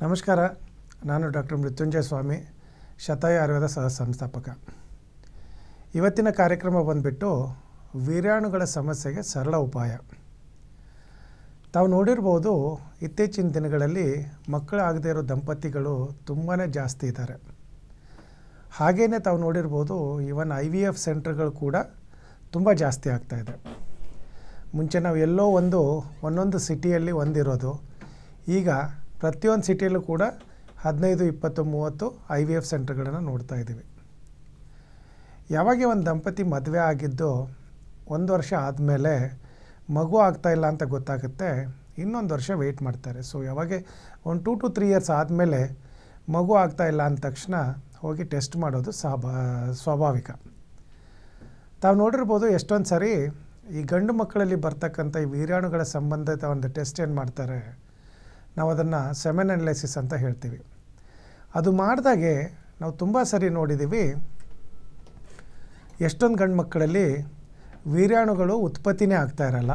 ನಮಸ್ಕಾರ. ನಾನು ಡಾಕ್ಟರ್ ಮೃತ್ಯುಂಜಯ ಸ್ವಾಮಿ, ಶತಾಯ ಆಯುರ್ವೇದ ಸಹ ಸಂಸ್ಥಾಪಕ. ಇವತ್ತಿನ ಕಾರ್ಯಕ್ರಮ ಬಂದುಬಿಟ್ಟು ವೀರ್ಯಾಣುಗಳ ಸಮಸ್ಯೆಗೆ ಸರಳ ಉಪಾಯ. ತಾವು ನೋಡಿರ್ಬೋದು, ಇತ್ತೀಚಿನ ದಿನಗಳಲ್ಲಿ ಮಕ್ಕಳಾಗದೇ ಇರೋ ದಂಪತಿಗಳು ತುಂಬಾ ಜಾಸ್ತಿ ಇದ್ದಾರೆ. ಹಾಗೆಯೇ ತಾವು ನೋಡಿರ್ಬೋದು, ಈವನ್ IVF ಸೆಂಟರ್ಗಳು ಕೂಡ ತುಂಬ ಜಾಸ್ತಿ ಆಗ್ತಾಯಿದೆ. ಮುಂಚೆ ನಾವು ಎಲ್ಲೋ ಒಂದೊಂದು ಸಿಟಿಯಲ್ಲಿ ಒಂದಿರೋದು, ಈಗ ಪ್ರತಿಯೊಂದು ಸಿಟಿಯಲ್ಲೂ ಕೂಡ 15, 20, 30 IVF ಸೆಂಟರ್ಗಳನ್ನು ನೋಡ್ತಾ ಇದ್ದೀವಿ. ಯಾವಾಗ ಒಂದು ದಂಪತಿ ಮದುವೆ ಆಗಿದ್ದು 1 ವರ್ಷ ಆದಮೇಲೆ ಮಗು ಆಗ್ತಾಯಿಲ್ಲ ಅಂತ ಗೊತ್ತಾಗುತ್ತೆ, ಇನ್ನೊಂದು ವರ್ಷ ವೆಯ್ಟ್ ಮಾಡ್ತಾರೆ. ಸೊ ಯಾವಾಗ 1 2 to 3 ಇಯರ್ಸ್ ಆದಮೇಲೆ ಮಗು ಆಗ್ತಾಯಿಲ್ಲ ಅಂದ ತಕ್ಷಣ ಹೋಗಿ ಟೆಸ್ಟ್ ಮಾಡೋದು ಸ್ವಾಭಾವಿಕ. ತಾವು ನೋಡಿರ್ಬೋದು, ಎಷ್ಟೊಂದು ಸಾರಿ ಈ ಗಂಡು ಮಕ್ಕಳಲ್ಲಿ ಬರ್ತಕ್ಕಂಥ ಈ ವೀರ್ಯಾಣುಗಳ ಸಂಬಂಧಿತ ಒಂದು ಟೆಸ್ಟ್ ಏನು ಮಾಡ್ತಾರೆ, ನಾವು ಅದನ್ನು ಸೆಮೆನ್ ಅನಲೈಸಿಸ್ ಅಂತ ಹೇಳ್ತೀವಿ. ಅದು ಮಾಡಿದಾಗೆ ನಾವು ತುಂಬ ಸರಿ ನೋಡಿದ್ದೀವಿ, ಎಷ್ಟೊಂದು ಗಂಡು ಮಕ್ಕಳಲ್ಲಿ ವೀರ್ಯಾಣುಗಳು ಉತ್ಪತ್ತಿನೇ ಆಗ್ತಾ ಇರಲ್ಲ,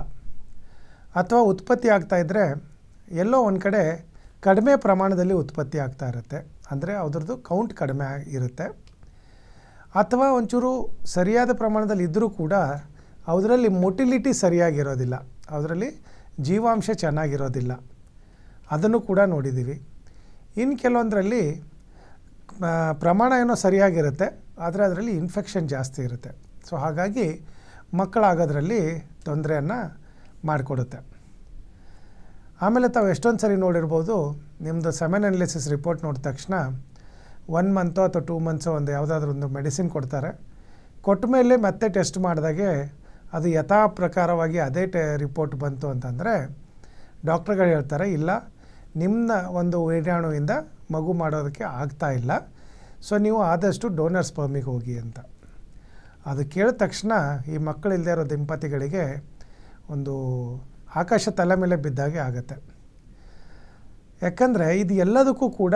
ಅಥವಾ ಉತ್ಪತ್ತಿ ಆಗ್ತಾಯಿದ್ರೆ ಎಲ್ಲೋ ಒಂದು ಕಡೆ ಕಡಿಮೆ ಪ್ರಮಾಣದಲ್ಲಿ ಉತ್ಪತ್ತಿ ಆಗ್ತಾ ಇರುತ್ತೆ. ಅಂದರೆ ಅದರದ್ದು ಕೌಂಟ್ ಕಡಿಮೆ ಇರುತ್ತೆ. ಅಥವಾ ಒಂಚೂರು ಸರಿಯಾದ ಪ್ರಮಾಣದಲ್ಲಿ ಇದ್ದರೂ ಕೂಡ ಅದರಲ್ಲಿ ಮೊಟಿಲಿಟಿ ಸರಿಯಾಗಿರೋದಿಲ್ಲ, ಅದರಲ್ಲಿ ಜೀವಾಂಶ ಚೆನ್ನಾಗಿರೋದಿಲ್ಲ. ಅದನ್ನು ಕೂಡ ನೋಡಿದ್ದೀವಿ. ಇನ್ನು ಕೆಲವೊಂದರಲ್ಲಿ ಪ್ರಮಾಣ ಏನೋ ಸರಿಯಾಗಿರುತ್ತೆ, ಆದರೆ ಅದರಲ್ಲಿ ಇನ್ಫೆಕ್ಷನ್ ಜಾಸ್ತಿ ಇರುತ್ತೆ. ಸೊ ಹಾಗಾಗಿ ಮಕ್ಕಳಾಗೋದ್ರಲ್ಲಿ ತೊಂದರೆಯನ್ನು ಮಾಡಿಕೊಡುತ್ತೆ. ಆಮೇಲೆ ತಾವು ಎಷ್ಟೊಂದು ಸರಿ ನೋಡಿರ್ಬೋದು, ನಿಮ್ಮದು ಸೆಮೆನ್ ಅನಲಿಸಿಸ್ ರಿಪೋರ್ಟ್ ನೋಡಿದ ತಕ್ಷಣ 1 ಮಂತೋ ಅಥವಾ 2 ಮಂತ್ಸೋ ಒಂದು ಯಾವುದಾದ್ರೂ ಒಂದು ಮೆಡಿಸಿನ್ ಕೊಡ್ತಾರೆ. ಕೊಟ್ಟ ಮೇಲೆ ಮತ್ತೆ ಟೆಸ್ಟ್ ಮಾಡಿದಾಗೆ ಅದು ಯಥಾ ಪ್ರಕಾರವಾಗಿ ಅದೇ ರಿಪೋರ್ಟ್ ಬಂತು ಅಂತಂದರೆ ಡಾಕ್ಟ್ರುಗಳು ಹೇಳ್ತಾರೆ, ಇಲ್ಲ, ನಿಮ್ಮ ಒಂದು ವೀರ್ಯಾಣುವಿಂದ ಮಗು ಮಾಡೋದಕ್ಕೆ ಆಗ್ತಾ ಇಲ್ಲ, ಸೊ ನೀವು ಆದಷ್ಟು ಡೋನರ್ ಸ್ಪರ್ಮಿಗೆ ಹೋಗಿ ಅಂತ. ಅದು ಕೇಳಿದ ತಕ್ಷಣ ಈ ಮಕ್ಕಳಿಲ್ಲದೆ ಇರೋ ದಂಪತಿಗಳಿಗೆ ಒಂದು ಆಕಾಶ ತಲೆ ಮೇಲೆ ಬಿದ್ದಾಗೆ ಆಗುತ್ತೆ. ಯಾಕಂದರೆ ಇದು ಎಲ್ಲದಕ್ಕೂ ಕೂಡ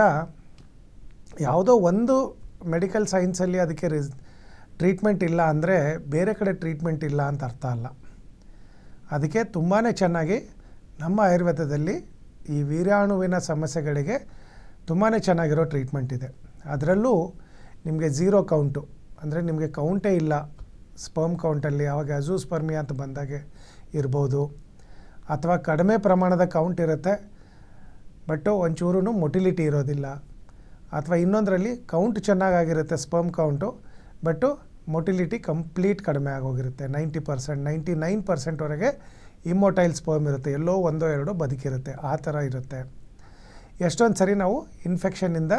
ಯಾವುದೋ ಒಂದು ಮೆಡಿಕಲ್ ಸೈನ್ಸಲ್ಲಿ ಅದಕ್ಕೆ ಟ್ರೀಟ್ಮೆಂಟ್ ಇಲ್ಲ ಅಂದರೆ ಬೇರೆ ಕಡೆ ಟ್ರೀಟ್ಮೆಂಟ್ ಇಲ್ಲ ಅಂತ ಅರ್ಥ ಅಲ್ಲ. ಅದಕ್ಕೆ ತುಂಬಾ ಚೆನ್ನಾಗಿ ನಮ್ಮ ಆಯುರ್ವೇದದಲ್ಲಿ ಈ ವೀರ್ಯಾಣುವಿನ ಸಮಸ್ಯೆಗಳಿಗೆ ತುಂಬಾ ಚೆನ್ನಾಗಿರೋ ಟ್ರೀಟ್ಮೆಂಟ್ ಇದೆ. ಅದರಲ್ಲೂ ನಿಮಗೆ 0 ಕೌಂಟು, ಅಂದರೆ ನಿಮಗೆ ಕೌಂಟೇ ಇಲ್ಲ ಸ್ಪರ್ಮ್ ಕೌಂಟಲ್ಲಿ, ಆವಾಗ ಅಜೂಸ್ಪರ್ಮಿಯಾ ಅಂತ ಬಂದಾಗೆ ಇರ್ಬೋದು, ಅಥವಾ ಕಡಿಮೆ ಪ್ರಮಾಣದ ಕೌಂಟ್ ಇರುತ್ತೆ ಬಟ್ಟು ಒಂಚೂರು ಮೊಟಿಲಿಟಿ ಇರೋದಿಲ್ಲ, ಅಥವಾ ಇನ್ನೊಂದರಲ್ಲಿ ಕೌಂಟ್ ಚೆನ್ನಾಗಿರುತ್ತೆ sperm count but motility complete ಕಡಿಮೆ ಆಗೋಗಿರುತ್ತೆ. 90%, 99%ವರೆಗೆ ಇಮ್ಮೊಟೈಲ್ ಸ್ಪರ್ಮ್ ಇರುತ್ತೆ, ಎಲ್ಲೋ 1-2 ಬದುಕಿರುತ್ತೆ, ಆ ಥರ ಇರುತ್ತೆ. ಎಷ್ಟೊಂದು ಸರಿ ನಾವು ಇನ್ಫೆಕ್ಷನ್ನಿಂದ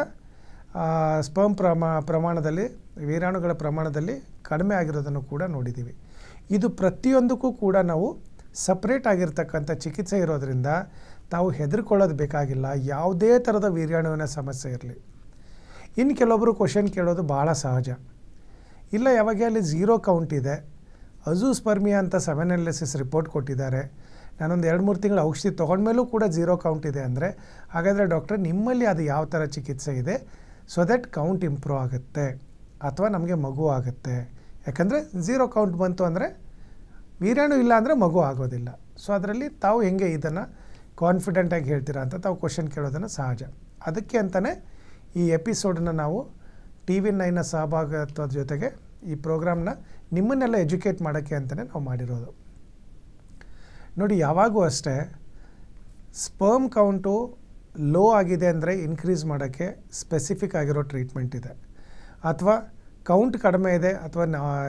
ಸ್ಪರ್ಮ್ ಪ್ರಮಾಣದಲ್ಲಿ, ವೀರ್ಯಾಣುಗಳ ಪ್ರಮಾಣದಲ್ಲಿ ಕಡಿಮೆ ಆಗಿರೋದನ್ನು ಕೂಡ ನೋಡಿದ್ದೀವಿ. ಇದು ಪ್ರತಿಯೊಂದಕ್ಕೂ ಕೂಡ ನಾವು ಸಪ್ರೇಟ್ ಆಗಿರ್ತಕ್ಕಂಥ ಚಿಕಿತ್ಸೆ ಇರೋದರಿಂದ ತಾವು ಹೆದರ್ಕೊಳ್ಳೋದು ಬೇಕಾಗಿಲ್ಲ, ಯಾವುದೇ ಥರದ ವೀರ್ಯಾಣುವಿನ ಸಮಸ್ಯೆ ಇರಲಿ. ಇನ್ನು ಕೆಲವೊಬ್ಬರು ಕ್ವಶನ್ ಕೇಳೋದು ಭಾಳ ಸಹಜ, ಇಲ್ಲ ಯಾವಾಗ ಅಲ್ಲಿ 0 ಕೌಂಟ್ ಇದೆ, ಅಜೂಸ್ಪರ್ಮಿಯಾ ಅಂತ ಸೆಮೆನ್ ಅನಲಿಸಿಸ್ ರಿಪೋರ್ಟ್ ಕೊಟ್ಟಿದ್ದಾರೆ, ನಾನೊಂದು 2-3 ತಿಂಗಳು ಔಷಧಿ ತೊಗೊಂಡ್ಮೇಲೂ ಕೂಡ 0 ಕೌಂಟ್ ಇದೆ ಅಂದರೆ, ಹಾಗಾದರೆ ಡಾಕ್ಟ್ರೆ ನಿಮ್ಮಲ್ಲಿ ಅದು ಯಾವ ಥರ ಚಿಕಿತ್ಸೆ ಇದೆ ಸೊ ದಟ್ ಕೌಂಟ್ ಇಂಪ್ರೂವ್ ಆಗುತ್ತೆ ಅಥವಾ ನಮಗೆ ಮಗು ಆಗುತ್ತೆ. ಯಾಕಂದರೆ 0 ಕೌಂಟ್ ಬಂತು ಅಂದರೆ ವೀರ್ಯಾಣು ಇಲ್ಲ ಅಂದರೆ ಮಗು ಆಗೋದಿಲ್ಲ. ಸೊ ಅದರಲ್ಲಿ ತಾವು ಹೆಂಗೆ ಇದನ್ನು ಕಾನ್ಫಿಡೆಂಟಾಗಿ ಹೇಳ್ತೀರಾ ಅಂತ ತಾವು ಕ್ವಶನ್ ಕೇಳೋದನ್ನು ಸಹಜ. ಅದಕ್ಕೆ ಅಂತಲೇ ಈ ಎಪಿಸೋಡನ್ನು ನಾವು TV9 ಸಹಭಾಗಿತ್ವದ ಜೊತೆಗೆ ಈ ಪ್ರೋಗ್ರಾಮ್ನ ನಿಮ್ಮನ್ನೆಲ್ಲ ಎಜುಕೇಟ್ ಮಾಡೋಕ್ಕೆ ಅಂತಲೇ ನಾವು ಮಾಡಿರೋದು. ನೋಡಿ, ಯಾವಾಗೂ ಅಷ್ಟೇ ಸ್ಪರ್ಮ್ ಕೌಂಟು ಲೋ ಆಗಿದೆ ಅಂದರೆ ಇನ್ಕ್ರೀಸ್ ಮಾಡೋಕ್ಕೆ ಸ್ಪೆಸಿಫಿಕ್ ಆಗಿರೋ ಟ್ರೀಟ್ಮೆಂಟ್ ಇದೆ, ಅಥವಾ ಕೌಂಟ್ ಕಡಿಮೆ ಇದೆ ಅಥವಾ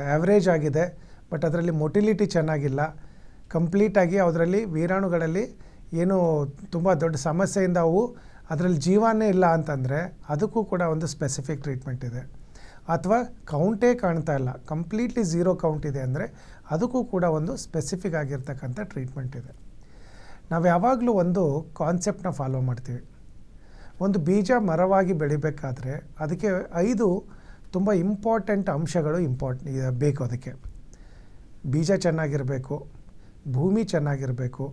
ಆ್ಯಾವ್ರೇಜ್ ಆಗಿದೆ ಬಟ್ ಅದರಲ್ಲಿ ಮೊಟಿಲಿಟಿ ಚೆನ್ನಾಗಿಲ್ಲ, ಕಂಪ್ಲೀಟಾಗಿ ಅದರಲ್ಲಿ ವೀರ್ಯಾಣುಗಳಲ್ಲಿ ಏನು ತುಂಬ ದೊಡ್ಡ ಸಮಸ್ಯೆಯಿಂದ ಅವು ಅದರಲ್ಲಿ ಜೀವನೇ ಇಲ್ಲ ಅಂತಂದರೆ ಅದಕ್ಕೂ ಕೂಡ ಒಂದು ಸ್ಪೆಸಿಫಿಕ್ ಟ್ರೀಟ್ಮೆಂಟ್ ಇದೆ. ಅಥವಾ ಕೌಂಟೇ ಕಾಣ್ತಾ ಇಲ್ಲ, ಕಂಪ್ಲೀಟ್ಲಿ 0 ಕೌಂಟ್ ಇದೆ ಅಂದರೆ ಅದಕ್ಕೂ ಕೂಡ ಒಂದು ಸ್ಪೆಸಿಫಿಕ್ ಆಗಿರ್ತಕ್ಕಂಥ ಟ್ರೀಟ್ಮೆಂಟ್ ಇದೆ. ನಾವು ಯಾವಾಗಲೂ ಒಂದು ಕಾನ್ಸೆಪ್ಟನ್ನ ಫಾಲೋ ಮಾಡ್ತೀವಿ. ಒಂದು ಬೀಜ ಮರವಾಗಿ ಬೆಳಿಬೇಕಾದ್ರೆ ಅದಕ್ಕೆ 5 ತುಂಬ ಇಂಪಾರ್ಟೆಂಟ್ ಅಂಶಗಳು ಬೇಕು. ಅದಕ್ಕೆ ಬೀಜ ಚೆನ್ನಾಗಿರಬೇಕು, ಭೂಮಿ ಚೆನ್ನಾಗಿರಬೇಕು,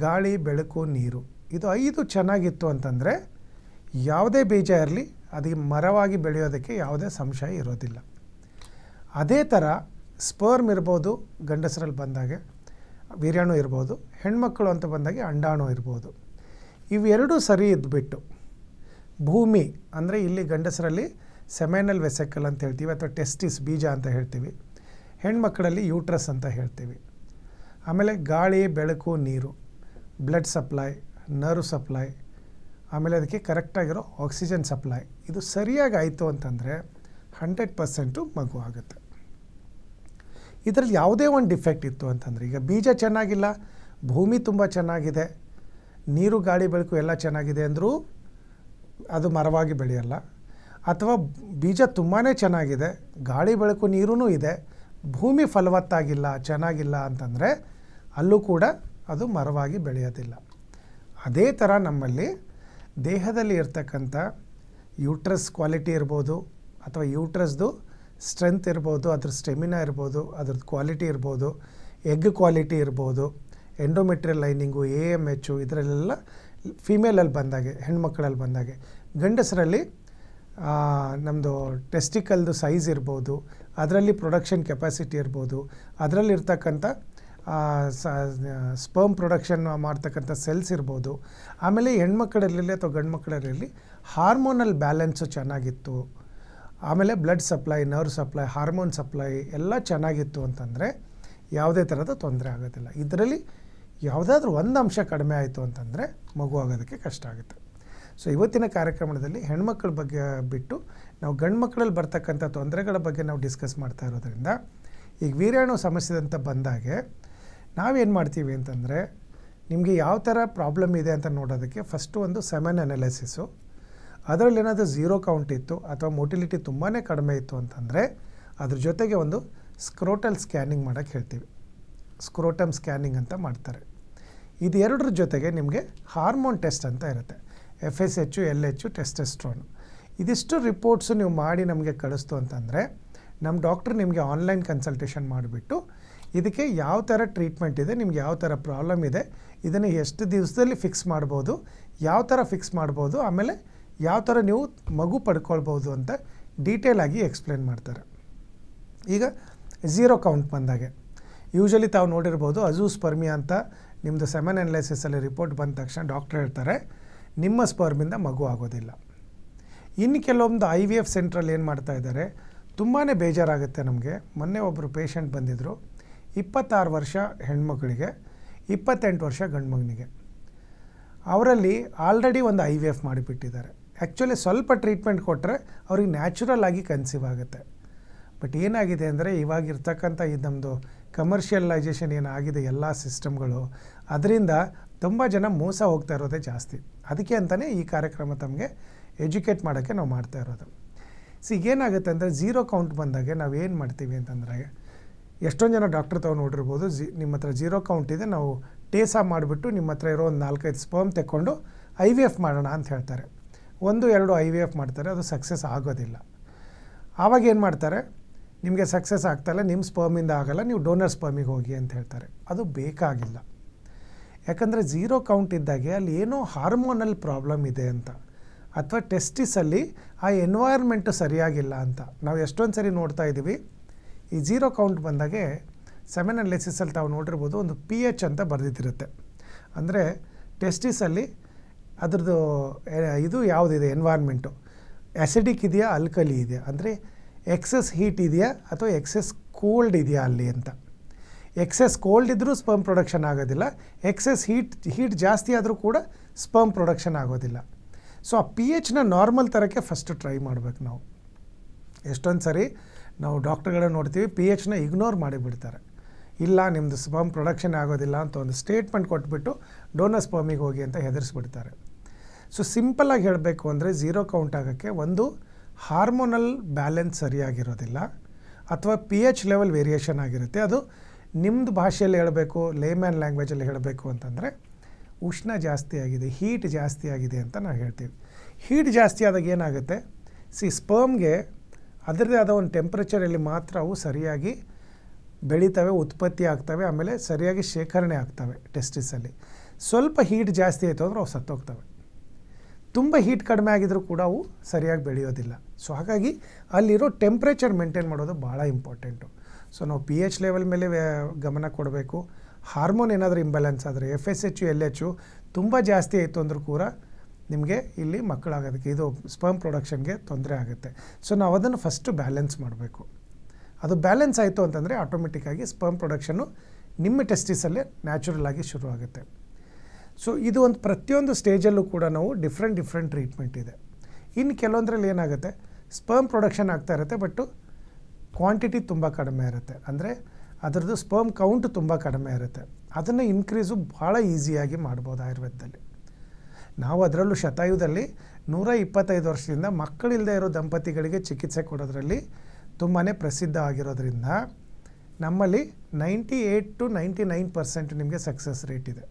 ಗಾಳಿ, ಬೆಳಕು, ನೀರು, ಇದು 5 ಚೆನ್ನಾಗಿತ್ತು ಅಂತಂದರೆ ಯಾವುದೇ ಬೀಜ ಇರಲಿ ಅದು ಮರವಾಗಿ ಬೆಳೆಯೋದಕ್ಕೆ ಯಾವುದೇ ಸಂಶಯ ಇರೋದಿಲ್ಲ. ಅದೇ ಥರ ಸ್ಪರ್ಮ್ ಇರ್ಬೋದು, ಗಂಡಸರಲ್ಲಿ ಬಂದಾಗೆ ವೀರ್ಯಾಣು ಇರ್ಬೋದು, ಹೆಣ್ಮಕ್ಕಳು ಅಂತ ಬಂದಾಗೆ ಅಂಡಾಣು ಇರ್ಬೋದು. ಇವೆರಡೂ ಸರಿ ಇದ್ದುಬಿಟ್ಟು ಭೂಮಿ ಅಂದರೆ ಇಲ್ಲಿ ಗಂಡಸರಲ್ಲಿ ಸೆಮೆನಲ್ ವೆಸೆಕಲ್ ಅಂತ ಹೇಳ್ತೀವಿ, ಅಥವಾ ಟೆಸ್ಟಿಸ್ ಬೀಜ ಅಂತ ಹೇಳ್ತೀವಿ. ಹೆಣ್ಮಕ್ಕಳಲ್ಲಿ ಯೂಟ್ರಸ್ ಅಂತ ಹೇಳ್ತೀವಿ. ಆಮೇಲೆ ಗಾಳಿ, ಬೆಳಕು, ನೀರು, ಬ್ಲಡ್ ಸಪ್ಲೈ, ನರ್ವ್ ಸಪ್ಲೈ, ಆಮೇಲೆ ಅದಕ್ಕೆ ಕರೆಕ್ಟಾಗಿರೋ ಆಕ್ಸಿಜನ್ ಸಪ್ಲೈ, ಇದು ಸರಿಯಾಗಿ ಆಯಿತು ಅಂತಂದರೆ 100% ಮಗು ಆಗುತ್ತೆ. ಇದರಲ್ಲಿ ಯಾವುದೇ ಒಂದು ಡಿಫೆಕ್ಟ್ ಇತ್ತು ಅಂತಂದರೆ, ಈಗ ಬೀಜ ಚೆನ್ನಾಗಿಲ್ಲ, ಭೂಮಿ ತುಂಬ ಚೆನ್ನಾಗಿದೆ, ನೀರು, ಗಾಳಿ, ಬೆಳಕು ಎಲ್ಲ ಚೆನ್ನಾಗಿದೆ ಅಂದರೂ ಅದು ಮರವಾಗಿ ಬೆಳೆಯಲ್ಲ. ಅಥವಾ ಬೀಜ ತುಂಬಾ ಚೆನ್ನಾಗಿದೆ, ಗಾಳಿ, ಬೆಳಕು, ನೀರೂ ಇದೆ, ಭೂಮಿ ಫಲವತ್ತಾಗಿಲ್ಲ, ಚೆನ್ನಾಗಿಲ್ಲ ಅಂತಂದರೆ ಅಲ್ಲೂ ಕೂಡ ಅದು ಮರವಾಗಿ ಬೆಳೆಯೋದಿಲ್ಲ. ಅದೇ ಥರ ನಮ್ಮಲ್ಲಿ ದೇಹದಲ್ಲಿ ಇರ್ತಕ್ಕಂಥ ಯೂಟ್ರಸ್ ಕ್ವಾಲಿಟಿ ಇರ್ಬೋದು, ಅಥವಾ ಯೂಟ್ರಸ್ದು ಸ್ಟ್ರೆಂತ್ ಇರ್ಬೋದು, ಅದ್ರ ಸ್ಟೆಮಿನಾ ಇರ್ಬೋದು, ಅದ್ರದ್ದು ಕ್ವಾಲಿಟಿ ಇರ್ಬೋದು, ಎಗ್ ಕ್ವಾಲಿಟಿ ಇರ್ಬೋದು, ಎಂಡೋಮೆಟ್ರಿಯಲ್ ಲೈನಿಂಗು, AMH, ಇದರಲ್ಲೆಲ್ಲ ಫಿಮೇಲಲ್ಲಿ ಬಂದಾಗೆ, ಹೆಣ್ಮಕ್ಳಲ್ಲಿ ಬಂದಾಗೆ. ಗಂಡಸರಲ್ಲಿ ನಮ್ಮದು ಟೆಸ್ಟಿಕಲ್ದು ಸೈಜ್ ಇರ್ಬೋದು, ಅದರಲ್ಲಿ ಪ್ರೊಡಕ್ಷನ್ ಕೆಪಾಸಿಟಿ ಇರ್ಬೋದು, ಅದರಲ್ಲಿರ್ತಕ್ಕಂಥ ಸ್ಪರ್ಮ್ ಪ್ರೊಡಕ್ಷನ್ ಮಾಡ್ತಕ್ಕಂಥ ಸೆಲ್ಸ್ ಇರ್ಬೋದು. ಆಮೇಲೆ ಹೆಣ್ಮಕ್ಕಳಲ್ಲಿ ಅಥವಾ ಗಂಡು ಮಕ್ಕಳಲ್ಲಿ ಹಾರ್ಮೋನಲ್ ಬ್ಯಾಲೆನ್ಸು ಚೆನ್ನಾಗಿತ್ತು, ಆಮೇಲೆ blood supply, nerve supply, hormone supply ಎಲ್ಲ ಚೆನ್ನಾಗಿತ್ತು ಅಂತಂದರೆ ಯಾವುದೇ ಥರದ ತೊಂದರೆ ಆಗೋದಿಲ್ಲ. ಇದರಲ್ಲಿ ಯಾವುದಾದ್ರೂ ಒಂದು ಅಂಶ ಕಡಿಮೆ ಆಯಿತು ಅಂತಂದರೆ ಮಗು ಆಗೋದಕ್ಕೆ ಕಷ್ಟ ಆಗುತ್ತೆ. ಸೊ ಇವತ್ತಿನ ಕಾರ್ಯಕ್ರಮದಲ್ಲಿ ಹೆಣ್ಮಕ್ಳ ಬಗ್ಗೆ ಬಿಟ್ಟು ನಾವು ಗಂಡು ಮಕ್ಕಳಲ್ಲಿ ಬರ್ತಕ್ಕಂಥ ತೊಂದರೆಗಳ ಬಗ್ಗೆ ನಾವು ಡಿಸ್ಕಸ್ ಮಾಡ್ತಾ ಇರೋದ್ರಿಂದ, ಈಗ ವೀರ್ಯಾಣು ಸಮಸ್ಯೆ ಅಂತ ಬಂದಾಗೆ ನಾವೇನು ಮಾಡ್ತೀವಿ ಅಂತಂದರೆ, ನಿಮಗೆ ಯಾವ ಥರ ಪ್ರಾಬ್ಲಮ್ ಇದೆ ಅಂತ ನೋಡೋದಕ್ಕೆ ಫಸ್ಟು ಒಂದು ಸೆಮೆನ್ ಅನಾಲಿಸಿಸು, ಅದರಲ್ಲಿ ಏನಾದರೂ 0 ಕೌಂಟ್ ಇತ್ತು ಅಥವಾ ಮೊಟಿಲಿಟಿ ತುಂಬಾ ಕಡಿಮೆ ಇತ್ತು ಅಂತಂದರೆ ಅದ್ರ ಜೊತೆಗೆ ಒಂದು ಸ್ಕ್ರೋಟಲ್ ಸ್ಕ್ಯಾನಿಂಗ್ ಮಾಡೋಕ್ಕೆ ಹೇಳ್ತೀವಿ. ಸ್ಕ್ರೋಟಮ್ ಸ್ಕ್ಯಾನಿಂಗ್ ಅಂತ ಮಾಡ್ತಾರೆ. ಇದು ಎರಡರ ಜೊತೆಗೆ ನಿಮಗೆ ಹಾರ್ಮೋನ್ ಟೆಸ್ಟ್ ಅಂತ ಇರುತ್ತೆ, FSH, LH, ಟೆಸ್ಟೆಸ್ಟ್ರೋನ್. ಇದಿಷ್ಟು ರಿಪೋರ್ಟ್ಸು ನೀವು ಮಾಡಿ ನಮಗೆ ಕಳಿಸ್ತು ಅಂತಂದರೆ ನಮ್ಮ ಡಾಕ್ಟ್ರ್ ನಿಮಗೆ ಆನ್ಲೈನ್ ಕನ್ಸಲ್ಟೇಷನ್ ಮಾಡಿಬಿಟ್ಟು ಇದಕ್ಕೆ ಯಾವ ಥರ ಟ್ರೀಟ್ಮೆಂಟ್ ಇದೆ, ನಿಮ್ಗೆ ಯಾವ ಥರ ಪ್ರಾಬ್ಲಮ್ ಇದೆ, ಇದನ್ನು ಎಷ್ಟು ದಿವಸದಲ್ಲಿ ಫಿಕ್ಸ್ ಮಾಡ್ಬೋದು, ಯಾವ ಥರ ಫಿಕ್ಸ್ ಮಾಡ್ಬೋದು, ಆಮೇಲೆ ಯಾವ ಥರ ನೀವು ಮಗು ಪಡ್ಕೊಳ್ಬೋದು ಅಂತ ಡೀಟೇಲಾಗಿ ಎಕ್ಸ್ಪ್ಲೇನ್ ಮಾಡ್ತಾರೆ. ಈಗ 0 ಕೌಂಟ್ ಬಂದಾಗೆ ಯೂಶ್ವಲಿ ತಾವು ನೋಡಿರ್ಬೋದು, ಅಜೂಸ್ಪರ್ಮಿಯಾ ಅಂತ ನಿಮ್ಮದು ಸೆಮೆನ್ ಅನಾಲಿಸಿಸಲ್ಲಿ ರಿಪೋರ್ಟ್ ಬಂದ ತಕ್ಷಣ ಡಾಕ್ಟ್ರ್ ಹೇಳ್ತಾರೆ ನಿಮ್ಮ ಸ್ಪರ್ಮಿಂದ ಮಗು ಆಗೋದಿಲ್ಲ. ಇನ್ನು ಕೆಲವೊಂದು IVF ಸೆಂಟ್ರಲ್ಲಿ ಏನು ಮಾಡ್ತಾ ಇದ್ದಾರೆ, ತುಂಬಾ ಬೇಜಾರಾಗುತ್ತೆ ನಮಗೆ. ಮೊನ್ನೆ ಒಬ್ಬರು ಪೇಷಂಟ್ ಬಂದಿದ್ದರು, 26 ವರ್ಷ ಹೆಣ್ಮಕ್ಳಿಗೆ, 28 ವರ್ಷ ಗಂಡು ಮಗನಿಗೆ. ಅವರಲ್ಲಿ ಆಲ್ರೆಡಿ ಒಂದು IVF ಮಾಡಿಬಿಟ್ಟಿದ್ದಾರೆ. ಆ್ಯಕ್ಚುಲಿ ಸ್ವಲ್ಪ ಟ್ರೀಟ್ಮೆಂಟ್ ಕೊಟ್ಟರೆ ಅವ್ರಿಗೆ ನ್ಯಾಚುರಲ್ ಆಗಿ ಕನ್ಸೀವ್ ಆಗುತ್ತೆ. ಬಟ್ ಏನಾಗಿದೆ ಅಂದರೆ ಇವಾಗಿರ್ತಕ್ಕಂಥ ಇದು ನಮ್ಮದು ಕಮರ್ಷಿಯಲೈಸೇಷನ್ ಏನಾಗಿದೆ ಎಲ್ಲ ಸಿಸ್ಟಮ್ಗಳು, ಅದರಿಂದ ತುಂಬ ಜನ ಮೋಸ ಹೋಗ್ತಾ ಇರೋದೇ ಜಾಸ್ತಿ. ಅದಕ್ಕೆ ಅಂತಲೇ ಈ ಕಾರ್ಯಕ್ರಮ ತಮಗೆ ಎಜುಕೇಟ್ ಮಾಡೋಕ್ಕೆ ನಾವು ಮಾಡ್ತಾ ಇರೋದು. ಏನಾಗುತ್ತೆ ಅಂದರೆ 0 ಕೌಂಟ್ ಬಂದಾಗೆ ನಾವು ಏನು ಮಾಡ್ತೀವಿ ಅಂತಂದರೆ, ಎಷ್ಟೊಂದು ಜನ ಡಾಕ್ಟ್ರ್ ತಾವು ನೋಡಿರ್ಬೋದು, ನಿಮ್ಮ ಹತ್ರ 0 ಕೌಂಟ್ ಇದೆ, ನಾವು ಟೇಸಾ ಮಾಡಿಬಿಟ್ಟು ನಿಮ್ಮ ಹತ್ರ ಇರೋ ಒಂದು 4-5 ಸ್ಪರ್ಮ್ ತೆಕ್ಕೊಂಡು IVF ಮಾಡೋಣ ಅಂತ ಹೇಳ್ತಾರೆ. 1-2 IVF ಮಾಡ್ತಾರೆ, ಅದು ಸಕ್ಸಸ್ ಆಗೋದಿಲ್ಲ. ಆವಾಗ ಏನು ಮಾಡ್ತಾರೆ, ನಿಮಗೆ ಸಕ್ಸಸ್ ಆಗ್ತಾಯಿಲ್ಲ, ನಿಮ್ಮ ಸ್ಪರ್ಮಿಂದ ಆಗೋಲ್ಲ, ನೀವು ಡೋನರ್ ಸ್ಪರ್ಮಿಗೆ ಹೋಗಿ ಅಂತ ಹೇಳ್ತಾರೆ. ಅದು ಬೇಕಾಗಿಲ್ಲ. ಯಾಕಂದರೆ 0 ಕೌಂಟ್ ಇದ್ದಾಗೆ ಅಲ್ಲಿ ಏನೋ ಹಾರ್ಮೋನಲ್ ಪ್ರಾಬ್ಲಮ್ ಇದೆ ಅಂತ, ಅಥವಾ ಟೆಸ್ಟಿಸಲ್ಲಿ ಆ ಎನ್ವೈರ್ಮೆಂಟು ಸರಿಯಾಗಿಲ್ಲ ಅಂತ ನಾವು ಎಷ್ಟೊಂದು ಸರಿ ನೋಡ್ತಾ ಇದ್ದೀವಿ. ಈ 0 ಕೌಂಟ್ ಬಂದಾಗೆ ಸೆಮೆನ್ ಅನಾಲಿಸಿಸಲ್ಲಿ ತಾವು ನೋಡಿರ್ಬೋದು, ಒಂದು pH ಅಂತ ಬರೆದಿಟ್ಟಿರುತ್ತೆ. ಅಂದರೆ ಟೆಸ್ಟಿಸಲ್ಲಿ ಅದ್ರದ್ದು ಇದು ಯಾವುದಿದೆ ಎನ್ವೈರ್ಮೆಂಟು, ಆ್ಯಸಿಡಿಕ್ ಇದೆಯಾ, ಅಲ್ಕಲಿ ಇದೆಯಾ, ಅಂದರೆ ಎಕ್ಸೆಸ್ ಹೀಟ್ ಇದೆಯಾ ಅಥವಾ ಎಕ್ಸೆಸ್ ಕೋಲ್ಡ್ ಇದೆಯಾ ಅಲ್ಲಿ ಅಂತ. ಎಕ್ಸೆಸ್ ಕೋಲ್ಡ್ ಇದ್ದರೂ ಸ್ಪರ್ಮ್ ಪ್ರೊಡಕ್ಷನ್ ಆಗೋದಿಲ್ಲ, ಎಕ್ಸೆಸ್ ಹೀಟ್ ಜಾಸ್ತಿ ಆದರೂ ಕೂಡ ಸ್ಪರ್ಮ್ ಪ್ರೊಡಕ್ಷನ್ ಆಗೋದಿಲ್ಲ. ಸೊ ಆ pHನ ನಾರ್ಮಲ್ ಥರಕ್ಕೆ ಫಸ್ಟು ಟ್ರೈ ಮಾಡಬೇಕು ನಾವು. ಎಷ್ಟೊಂದು ಸರಿ ನಾವು ಡಾಕ್ಟ್ರುಗಳನ್ನ ನೋಡ್ತೀವಿ, pHನ ಇಗ್ನೋರ್ ಮಾಡಿಬಿಡ್ತಾರೆ. ಇಲ್ಲ ನಿಮ್ಮದು ಸ್ಪರ್ಮ್ ಪ್ರೊಡಕ್ಷನ್ ಆಗೋದಿಲ್ಲ ಅಂತ ಒಂದು ಸ್ಟೇಟ್ಮೆಂಟ್ ಕೊಟ್ಬಿಟ್ಟು ಡೋನರ್ ಸ್ಪರ್ಮಿಗೆ ಹೋಗಿ ಅಂತ ಹೆದರಿಸ್ಬಿಡ್ತಾರೆ. ಸೊ ಸಿಂಪಲಾಗಿ ಹೇಳಬೇಕು ಅಂದರೆ 0 ಕೌಂಟ್ ಆಗೋಕ್ಕೆ ಒಂದು ಹಾರ್ಮೋನಲ್ ಬ್ಯಾಲೆನ್ಸ್ ಸರಿಯಾಗಿರೋದಿಲ್ಲ, ಅಥವಾ pH ಲೆವೆಲ್ ವೇರಿಯೇಷನ್ ಆಗಿರುತ್ತೆ. ಅದು ನಿಮ್ಮದು ಭಾಷೆಯಲ್ಲಿ ಹೇಳಬೇಕು, ಲೇಮ್ಯಾನ್ ಲ್ಯಾಂಗ್ವೇಜಲ್ಲಿ ಹೇಳಬೇಕು ಅಂತಂದರೆ ಉಷ್ಣ ಜಾಸ್ತಿ ಆಗಿದೆ, ಹೀಟ್ ಜಾಸ್ತಿ ಆಗಿದೆ ಅಂತ ನಾವು ಹೇಳ್ತೀವಿ. ಹೀಟ್ ಜಾಸ್ತಿ ಆದಾಗ ಏನಾಗುತ್ತೆ, ಸ್ಪರ್ಮ್ಗೆ ಅದರದೇ ಆದ ಒಂದು ಟೆಂಪ್ರೇಚರಲ್ಲಿ ಮಾತ್ರ ಅವು ಸರಿಯಾಗಿ ಬೆಳೀತವೆ, ಉತ್ಪತ್ತಿ ಆಗ್ತವೆ, ಆಮೇಲೆ ಸರಿಯಾಗಿ ಶೇಖರಣೆ ಆಗ್ತವೆ ಟೆಸ್ಟಿಸಲ್ಲಿ. ಸ್ವಲ್ಪ ಹೀಟ್ ಜಾಸ್ತಿ ಆಯಿತು ಅಂದರೆ ಅವು ಸತ್ತೋಗ್ತವೆ. ತುಂಬ ಹೀಟ್ ಕಡಿಮೆ ಆಗಿದ್ರೂ ಕೂಡ ಅವು ಸರಿಯಾಗಿ ಬೆಳೆಯೋದಿಲ್ಲ. ಸೊ ಹಾಗಾಗಿ ಅಲ್ಲಿರೋ ಟೆಂಪ್ರೇಚರ್ ಮೇಂಟೈನ್ ಮಾಡೋದು ಭಾಳ ಇಂಪಾರ್ಟೆಂಟು. ಸೊ ನಾವು pH ಲೆವೆಲ್ ಮೇಲೆ ಗಮನ ಕೊಡಬೇಕು. ಹಾರ್ಮೋನ್ ಏನಾದರೂ ಇಂಬ್ಯಾಲೆನ್ಸ್ ಆದರೆ FSH, LH ತುಂಬ ಜಾಸ್ತಿ ಆಯಿತು ಅಂದರೂ ಕೂಡ ನಿಮಗೆ ಇಲ್ಲಿ ಮಕ್ಕಳಾಗೋದಕ್ಕೆ ಇದು ಸ್ಪರ್ಮ್ ಪ್ರೊಡಕ್ಷನ್ಗೆ ತೊಂದರೆ ಆಗುತ್ತೆ. ಸೊ ನಾವು ಅದನ್ನು ಫಸ್ಟು ಬ್ಯಾಲೆನ್ಸ್ ಮಾಡಬೇಕು. ಅದು ಬ್ಯಾಲೆನ್ಸ್ ಆಯಿತು ಅಂತಂದರೆ ಆಟೋಮೆಟಿಕ್ಕಾಗಿ ಸ್ಪರ್ಮ್ ಪ್ರೊಡಕ್ಷನ್ನು ನಿಮ್ಮ ಟೆಸ್ಟಿಸಲ್ಲೇ ನ್ಯಾಚುರಲ್ ಆಗಿ ಶುರು ಆಗುತ್ತೆ. ಸೊ ಇದು ಒಂದು ಪ್ರತಿಯೊಂದು ಸ್ಟೇಜಲ್ಲೂ ಕೂಡ ನಾವು ಡಿಫ್ರೆಂಟ್ ಟ್ರೀಟ್ಮೆಂಟ್ ಇದೆ. ಇನ್ನು ಕೆಲವೊಂದರಲ್ಲಿ ಏನಾಗುತ್ತೆ, ಸ್ಪರ್ಮ್ ಪ್ರೊಡಕ್ಷನ್ ಆಗ್ತಾ ಇರುತ್ತೆ, ಬಟ್ಟು ಕ್ವಾಂಟಿಟಿ ತುಂಬ ಕಡಿಮೆ ಇರುತ್ತೆ. ಅಂದರೆ ಅದರದ್ದು ಸ್ಪರ್ಮ್ ಕೌಂಟ್ ತುಂಬ ಕಡಿಮೆ ಇರುತ್ತೆ. ಅದನ್ನು ಇನ್ಕ್ರೀಸು ಭಾಳ ಈಸಿಯಾಗಿ ಮಾಡ್ಬೋದು ಆಯುರ್ವೇದದಲ್ಲಿ. ನಾವು ಅದರಲ್ಲೂ ಶತಾಯುದಲ್ಲಿ 125 ವರ್ಷದಿಂದ ಮಕ್ಕಳಿಲ್ಲದೆ ಇರೋ ದಂಪತಿಗಳಿಗೆ ಚಿಕಿತ್ಸೆ ಕೊಡೋದ್ರಲ್ಲಿ ತುಂಬಾ ಪ್ರಸಿದ್ಧ ಆಗಿರೋದ್ರಿಂದ ನಮ್ಮಲ್ಲಿ 98 to 99% ನಿಮಗೆ ಸಕ್ಸಸ್ ರೇಟ್ ಇದೆ.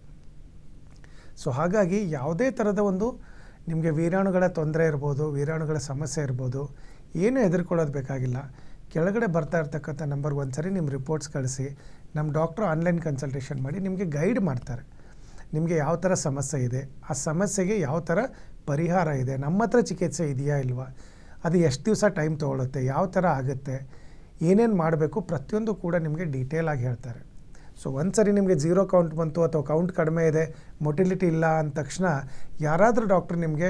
ಸೊ ಹಾಗಾಗಿ ಯಾವುದೇ ಥರದ ಒಂದು ನಿಮಗೆ ವೀರಾಣುಗಳ ತೊಂದರೆ ಇರ್ಬೋದು, ವೀರಾಣುಗಳ ಸಮಸ್ಯೆ ಇರ್ಬೋದು, ಏನೂ ಹೆದರ್ಕೊಳ್ಳೋದು ಬೇಕಾಗಿಲ್ಲ. ಕೆಳಗಡೆ ಬರ್ತಾ ಇರ್ತಕ್ಕಂಥ ನಂಬರ್ಗೆ ಒಂದು ಸರಿ ನಿಮ್ಮ ರಿಪೋರ್ಟ್ಸ್ ಕಳಿಸಿ, ನಮ್ಮ ಡಾಕ್ಟ್ರು ಆನ್ಲೈನ್ ಕನ್ಸಲ್ಟೇಷನ್ ಮಾಡಿ ನಿಮಗೆ ಗೈಡ್ ಮಾಡ್ತಾರೆ. ನಿಮಗೆ ಯಾವ ಥರ ಸಮಸ್ಯೆ ಇದೆ, ಆ ಸಮಸ್ಯೆಗೆ ಯಾವ ಥರ ಪರಿಹಾರ ಇದೆ, ನಮ್ಮ ಹತ್ರ ಚಿಕಿತ್ಸೆ ಇದೆಯಾ ಇಲ್ವಾ, ಅದು ಎಷ್ಟು ದಿವಸ ಟೈಮ್ ತೊಗೊಳುತ್ತೆ, ಯಾವ ಥರ ಆಗುತ್ತೆ, ಏನೇನು ಮಾಡಬೇಕು, ಪ್ರತಿಯೊಂದು ಕೂಡ ನಿಮಗೆ ಡೀಟೇಲಾಗಿ ಹೇಳ್ತಾರೆ. ಸೊ ಒಂದು ಸರಿ ನಿಮಗೆ 0 ಕೌಂಟ್ ಬಂತು ಅಥವಾ ಕೌಂಟ್ ಕಡಿಮೆ ಇದೆ, ಮೊಟಿಲಿಟಿ ಇಲ್ಲ ಅಂದ ತಕ್ಷಣ ಯಾರಾದರೂ ಡಾಕ್ಟ್ರು ನಿಮಗೆ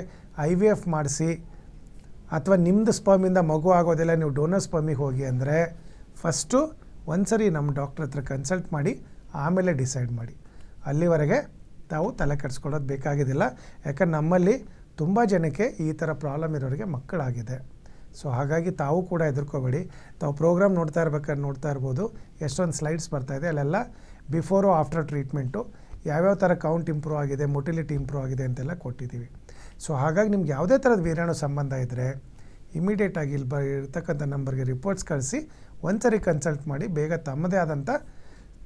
IVF ಮಾಡಿಸಿ ಅಥವಾ ನಿಮ್ಮದು ಸ್ಪರ್ಮಿಂದ ಮಗು ಆಗೋದಿಲ್ಲ, ನೀವು ಡೋನರ್ ಸ್ಪರ್ಮಿಗೆ ಹೋಗಿ ಅಂದರೆ ಫಸ್ಟು ಒಂದು ಸರಿ ನಮ್ಮ ಡಾಕ್ಟ್ರ್ ಹತ್ರ ಕನ್ಸಲ್ಟ್ ಮಾಡಿ ಆಮೇಲೆ ಡಿಸೈಡ್ ಮಾಡಿ. ಅಲ್ಲಿವರೆಗೆ ತಾವು ತಲೆ ಕೆಡಿಸ್ಕೊಳ್ಳೋದು ಬೇಕಾಗಿದ್ದಿಲ್ಲ. ಯಾಕಂದ್ರೆ ನಮ್ಮಲ್ಲಿ ತುಂಬ ಜನಕ್ಕೆ ಈ ಥರ ಪ್ರಾಬ್ಲಮ್ ಇರೋರಿಗೆ ಮಕ್ಕಳಾಗಿದೆ. ಸೊ ಹಾಗಾಗಿ ತಾವು ಕೂಡ ಹೆದರ್ಕೋಬೇಡಿ. ತಾವು ಪ್ರೋಗ್ರಾಮ್ ನೋಡ್ತಾ ಇರ್ಬೋದು, ಎಷ್ಟೊಂದು ಸ್ಲೈಡ್ಸ್ ಬರ್ತಾಯಿದೆ, ಅಲ್ಲೆಲ್ಲ ಬಿಫೋರು ಆಫ್ಟರ್ ಟ್ರೀಟ್ಮೆಂಟು ಯಾವ್ಯಾವ ಥರ ಕೌಂಟ್ ಇಂಪ್ರೂವ್ ಆಗಿದೆ, ಮೊಟಿಲಿಟಿ ಇಂಪ್ರೂವ್ ಆಗಿದೆ ಅಂತೆಲ್ಲ ಕೊಟ್ಟಿದ್ದೀವಿ. ಸೊ ಹಾಗಾಗಿ ನಿಮ್ಗೆ ಯಾವುದೇ ಥರದ ವೀರಾಣು ಸಂಬಂಧ ಇದ್ದರೆ ಇಮಿಡಿಯೇಟಾಗಿ ಇಲ್ಲಿ ಇರ್ತಕ್ಕಂಥ ನಂಬರ್ಗೆ ರಿಪೋರ್ಟ್ಸ್ ಕಳಿಸಿ ಒಂದು ಸರಿ ಕನ್ಸಲ್ಟ್ ಮಾಡಿ ಬೇಗ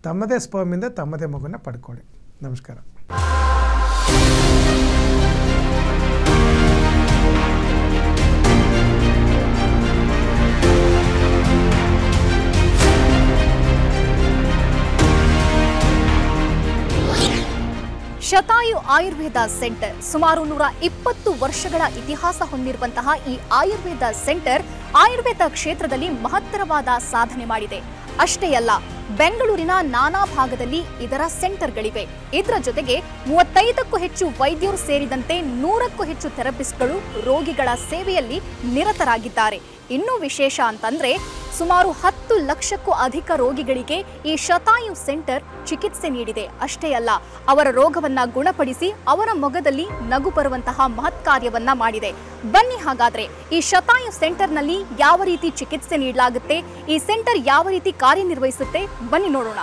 ತಮ್ಮದೇ ಸ್ಪರ್ಮಿಂದ ತಮ್ಮದೇ ಮಗುನ ಪಡ್ಕೊಳ್ಳಿ. ನಮಸ್ಕಾರ. ಶತಾಯು ಆಯುರ್ವೇದ ಸೆಂಟರ್ ಸುಮಾರು 120 ವರ್ಷಗಳ ಇತಿಹಾಸ ಹೊಂದಿರುವಂತಹ ಈ ಆಯುರ್ವೇದ ಸೆಂಟರ್ ಆಯುರ್ವೇದ ಕ್ಷೇತ್ರದಲ್ಲಿ ಮಹತ್ತರವಾದ ಸಾಧನೆ ಮಾಡಿದೆ. ಅಷ್ಟೇ ಅಲ್ಲ, ಬೆಂಗಳೂರಿನ ನಾನಾ ಭಾಗದಲ್ಲಿ ಇದರ ಸೆಂಟರ್ಗಳಿವೆ. ಇದರ ಜೊತೆಗೆ 35ಕ್ಕೂ ಹೆಚ್ಚು ವೈದ್ಯರು ಸೇರಿದಂತೆ 100ಕ್ಕೂ ಹೆಚ್ಚು ಥೆರಪಿಸ್ಟ್ಗಳು ರೋಗಿಗಳ ಸೇವೆಯಲ್ಲಿ ನಿರತರಾಗಿದ್ದಾರೆ. ಇನ್ನೂ ವಿಶೇಷ ಅಂತಂದ್ರೆ ಸುಮಾರು 10 ಲಕ್ಷಕ್ಕೂ ಅಧಿಕ ರೋಗಿಗಳಿಗೆ ಈ ಶತಾಯು ಸೆಂಟರ್ ಚಿಕಿತ್ಸೆ ನೀಡಿದೆ. ಅಷ್ಟೇ ಅಲ್ಲ, ಅವರ ರೋಗವನ್ನ ಗುಣಪಡಿಸಿ ಅವರ ಮೊಗದಲ್ಲಿ ನಗು ಬರುವಂತಹ ಮಹತ್ ಕಾರ್ಯವನ್ನ ಮಾಡಿದೆ. ಬನ್ನಿ ಹಾಗಾದ್ರೆ ಈ ಶತಾಯು ಸೆಂಟರ್ನಲ್ಲಿ ಯಾವ ರೀತಿ ಚಿಕಿತ್ಸೆ ನೀಡಲಾಗುತ್ತೆ, ಈ ಸೆಂಟರ್ ಯಾವ ರೀತಿ ಕಾರ್ಯನಿರ್ವಹಿಸುತ್ತೆ, ಬನ್ನಿ ನೋಡೋಣ.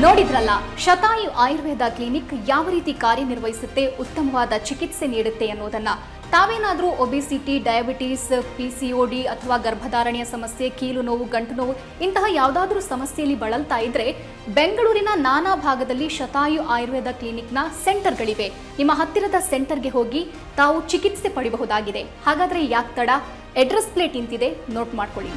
ನೋಡಿದ್ರಲ್ಲ, ಶತಾಯು ಆಯುರ್ವೇದ ಕ್ಲಿನಿಕ್ ಯಾವ ರೀತಿ ಕಾರ್ಯನಿರ್ವಹಿಸುತ್ತೆ, ಉತ್ತಮವಾದ ಚಿಕಿತ್ಸೆ ನೀಡುತ್ತೆ ಅನ್ನೋದನ್ನ. ತಾವೇನಾದರೂ ಒಬಿಸಿಟಿ, ಡಯಾಬಿಟಿಸ್, PCOD ಅಥವಾ ಗರ್ಭಧಾರಣೆಯ ಸಮಸ್ಯೆ, ಕೀಲು ನೋವು, ಗಂಟು ನೋವು ಇಂತಹ ಯಾವುದಾದ್ರೂ ಸಮಸ್ಯೆಯಲ್ಲಿ ಬಳಲ್ತಾ ಇದ್ರೆ ಬೆಂಗಳೂರಿನ ನಾನಾ ಭಾಗದಲ್ಲಿ ಶತಾಯು ಆಯುರ್ವೇದ ಕ್ಲಿನಿಕ್ನ ಸೆಂಟರ್ಗಳಿವೆ. ನಿಮ್ಮ ಹತ್ತಿರದ ಸೆಂಟರ್ಗೆ ಹೋಗಿ ತಾವು ಚಿಕಿತ್ಸೆ ಪಡೆಯಬಹುದಾಗಿದೆ. ಹಾಗಾದ್ರೆ ಯಾಕೆ ತಡ? ಅಡ್ರೆಸ್ ಪ್ಲೇಟ್ ಇಂತಿದೆ, ನೋಟ್ ಮಾಡ್ಕೊಳ್ಳಿ.